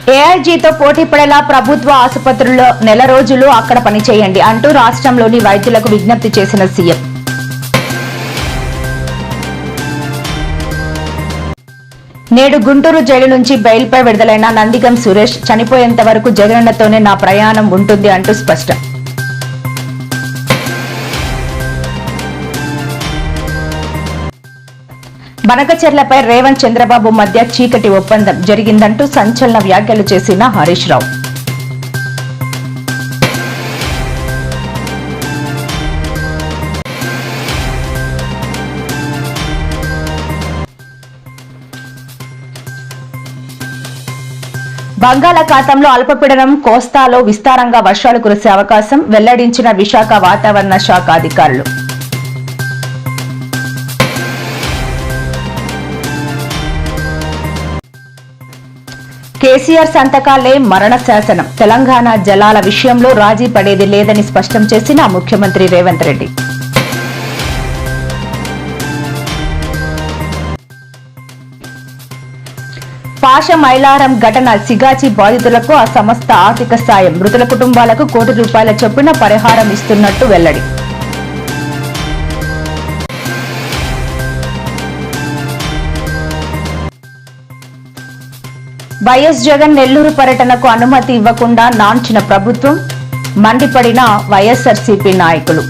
ఏఐజీతో పోటీ పడేలా ప్రభుత్వ ఆసుపత్రుల్లో నెల రోజులు అక్కడ పనిచేయండి అంటూ రాష్ట్రంలోని వైద్యులకు విజ్ఞప్తి చేసిన సీఎం. నేడు గుంటూరు జైలు నుంచి బెయిల్పై విడుదలైన నందిగం సురేష్ చనిపోయేంత వరకు జగనన్నతోనే నా ప్రయాణం ఉంటుంది అంటూ స్పష్టం. బనకచెర్లపై రేవంత్ చంద్రబాబు మధ్య చీకటి ఒప్పందం జరిగిందంటూ సంచలన వ్యాఖ్యలు చేసిన హరీష్ రావు. బంగాళాఖాతంలో అల్పపీడనం కోస్తాలో విస్తారంగా వర్షాలు కురిసే అవకాశం వెల్లడించిన విశాఖ వాతావరణ శాఖ అధికారులు. కేసీఆర్ సంతకాలే మరణ శాసనం, తెలంగాణ జలాల విషయంలో రాజీ పడేది లేదని స్పష్టం చేసిన ముఖ్యమంత్రి రేవంత్ రెడ్డి. పాష మైలారం ఘటన సిగాచి బాధితులకు ఆ సంస్థ ఆర్థిక సాయం, మృతుల కుటుంబాలకు ₹1 కోటి చొప్పున పరిహారం ఇస్తున్నట్టు వెల్లడి. వైఎస్ జగన్ నెల్లూరు పర్యటనకు అనుమతి ఇవ్వకుండా నాంచిన ప్రభుత్వం, మండిపడిన వైఎస్ఆర్సీపీ నాయకులు.